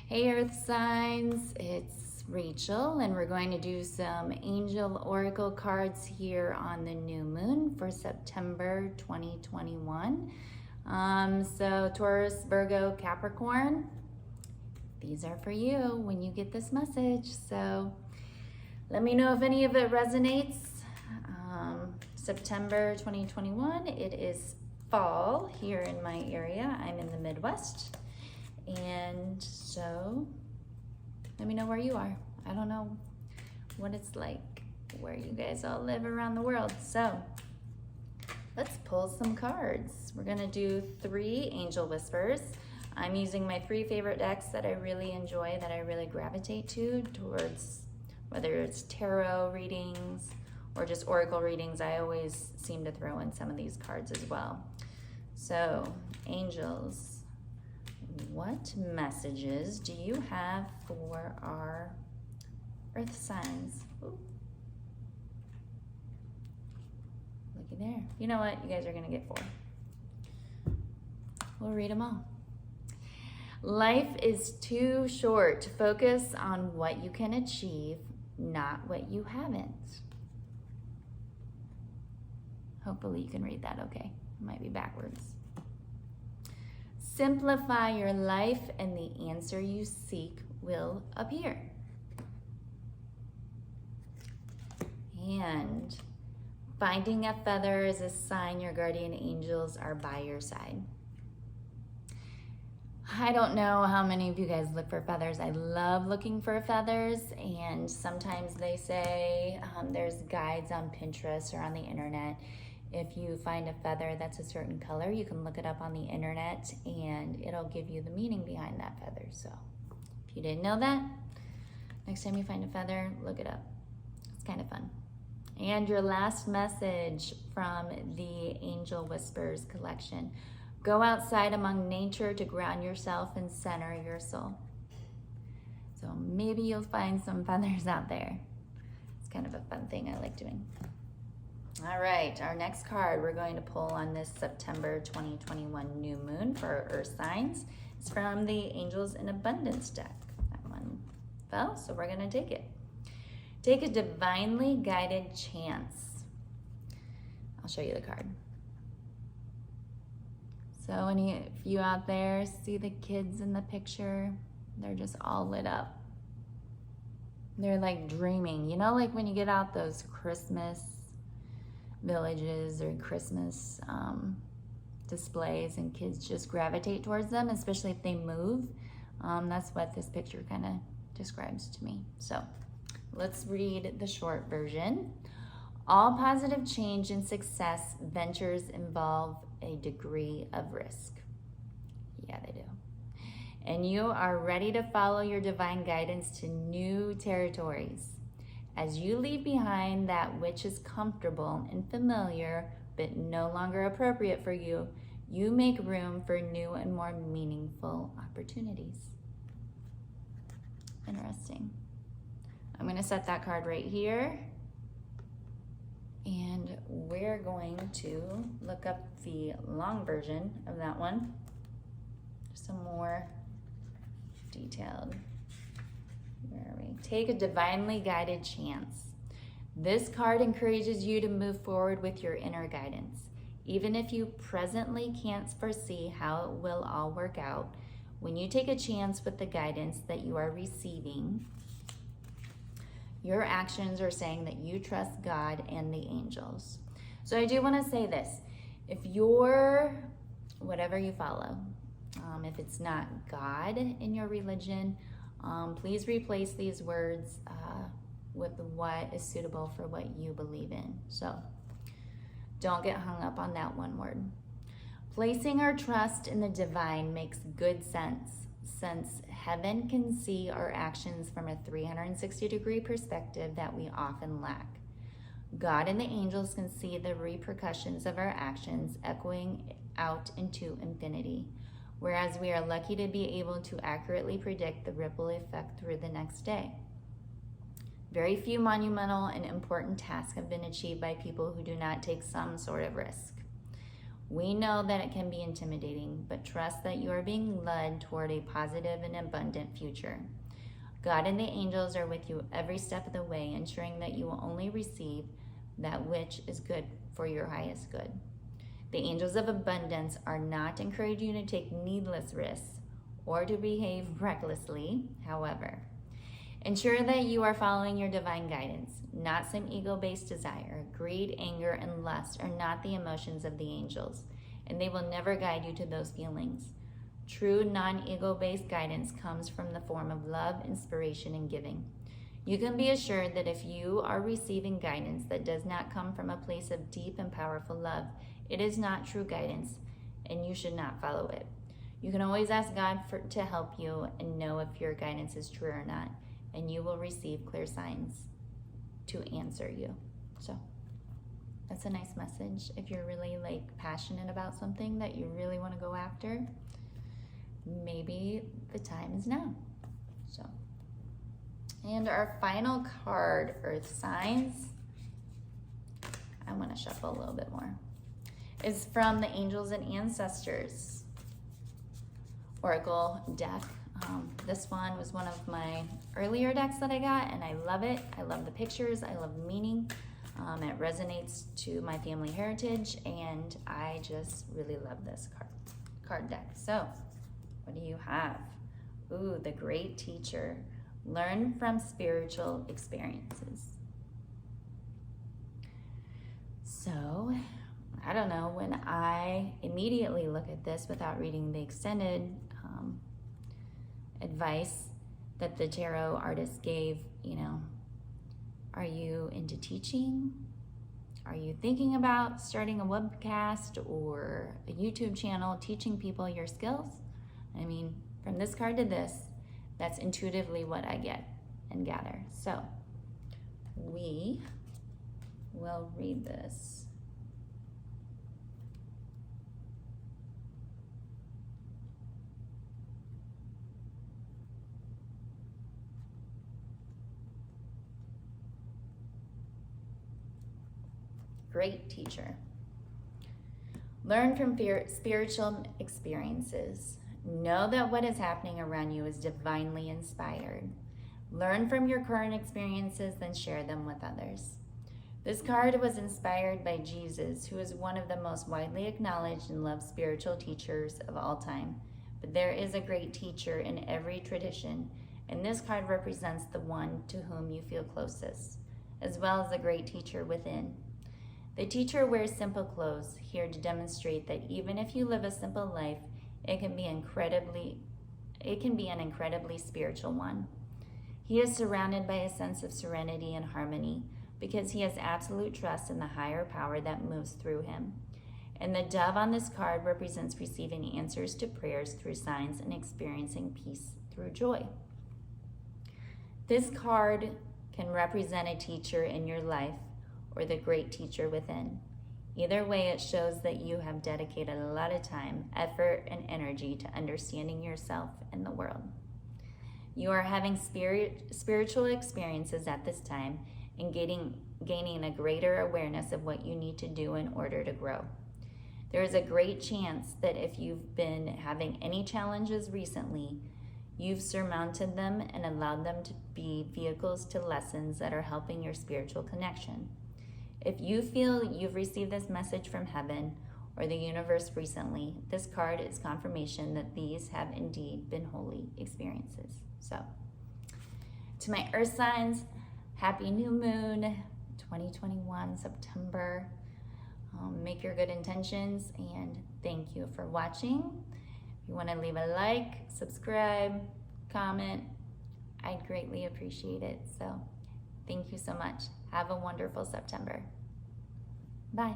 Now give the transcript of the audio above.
Hey Earth signs, it's Rachel, and we're going to do some angel oracle cards here on the new moon for September 2021. So Taurus, Virgo, Capricorn, these are for you when you get this message. So let me know if any of it resonates. September 2021, it is fall here in my area. I'm in the Midwest. And so let me know where you are. I don't know what it's like where you guys all live around the world. So let's pull some cards. We're gonna do 3 angel whispers. I'm using my 3 favorite decks that I really enjoy, that I really gravitate towards, whether it's tarot readings or just oracle readings. I always seem to throw in some of these cards as well. So angels, what messages do you have for our earth signs? Ooh. Looky there. You know what? You guys are going to get 4. We'll read them all. Life is too short to focus on what you can achieve, not what you haven't. Hopefully you can read that okay. It might be backwards. Simplify your life and the answer you seek will appear. And finding a feather is a sign your guardian angels are by your side. I don't know how many of you guys look for feathers. I love looking for feathers, and sometimes they say there's guides on Pinterest or on the internet. If you find a feather that's a certain color, you can look it up on the internet and it'll give you the meaning behind that feather. So if you didn't know that, next time you find a feather, look it up. It's kind of fun. And your last message from the Angel Whispers collection: go outside among nature to ground yourself and center your soul. So maybe you'll find some feathers out there. It's kind of a fun thing I like doing. All right, our next card we're going to pull on this September 2021 new moon for our earth signs is from the Angels in Abundance deck. That one fell, so we're going to take it. Take a divinely guided chance. I'll show you the card. So any of you out there see the kids in the picture? They're just all lit up. They're like dreaming. You know, like when you get out those Christmas villages or Christmas displays and kids just gravitate towards them, especially if they move. That's what this picture kind of describes to me. So let's read the short version. All positive change and success ventures involve a degree of risk. Yeah, they do. And you are ready to follow your divine guidance to new territories. As you leave behind that which is comfortable and familiar, but no longer appropriate for you, you make room for new and more meaningful opportunities. Interesting. I'm going to set that card right here. And we're going to look up the long version of that one. Some more detailed. Where are we? Take a divinely guided chance. This card encourages you to move forward with your inner guidance. Even if you presently can't foresee how it will all work out, when you take a chance with the guidance that you are receiving, your actions are saying that you trust God and the angels. So I do want to say this. If you're, whatever you follow, if it's not God in your religion, please replace these words with what is suitable for what you believe in. So don't get hung up on that one word. Placing our trust in the divine makes good sense, since heaven can see our actions from a 360-degree perspective that we often lack. God and the angels can see the repercussions of our actions echoing out into infinity, whereas we are lucky to be able to accurately predict the ripple effect through the next day. Very few monumental and important tasks have been achieved by people who do not take some sort of risk. We know that it can be intimidating, but trust that you are being led toward a positive and abundant future. God and the angels are with you every step of the way, ensuring that you will only receive that which is good for your highest good. The angels of abundance are not encouraging you to take needless risks or to behave recklessly. However, ensure that you are following your divine guidance. Not some ego-based desire. Greed, anger, and lust are not the emotions of the angels, and they will never guide you to those feelings. True non-ego-based guidance comes from the form of love, inspiration, and giving. You can be assured that if you are receiving guidance that does not come from a place of deep and powerful love, it is not true guidance, and you should not follow it. You can always ask God to help you and know if your guidance is true or not, and you will receive clear signs to answer you. So that's a nice message. If you're really passionate about something that you really want to go after, maybe the time is now. So, and our final card, Earth Signs, I want to shuffle a little bit more, is from the Angels and Ancestors Oracle deck. This one was one of my earlier decks that I got, and I love it. I love the pictures. I love the meaning. It resonates to my family heritage, and I just really love this card deck. So, what do you have? Ooh, the Great Teacher. Learn from spiritual experiences. So, I don't know, when I immediately look at this without reading the extended advice that the tarot artist gave, are you into teaching? Are you thinking about starting a webcast or a YouTube channel teaching people your skills? I mean, from this card to this, that's intuitively what I get and gather. So we will read this. Great Teacher. Learn from spiritual experiences. Know that what is happening around you is divinely inspired. Learn from your current experiences, then share them with others. This card was inspired by Jesus, who is one of the most widely acknowledged and loved spiritual teachers of all time. But there is a great teacher in every tradition, and this card represents the one to whom you feel closest, as well as the great teacher within. The teacher wears simple clothes, here to demonstrate that even if you live a simple life, it can be an incredibly spiritual one. He is surrounded by a sense of serenity and harmony because he has absolute trust in the higher power that moves through him. And the dove on this card represents receiving answers to prayers through signs and experiencing peace through joy. This card can represent a teacher in your life or the great teacher within. Either way, it shows that you have dedicated a lot of time, effort, and energy to understanding yourself and the world. You are having spiritual experiences at this time and gaining a greater awareness of what you need to do in order to grow. There is a great chance that if you've been having any challenges recently, you've surmounted them and allowed them to be vehicles to lessons that are helping your spiritual connection. If you feel you've received this message from heaven or the universe recently, this card is confirmation that these have indeed been holy experiences. So, to my earth signs, happy new moon 2021 September. Make your good intentions, and thank you for watching. If you want to leave a like, subscribe, comment, I'd greatly appreciate it. So thank you so much. Have a wonderful September. Bye.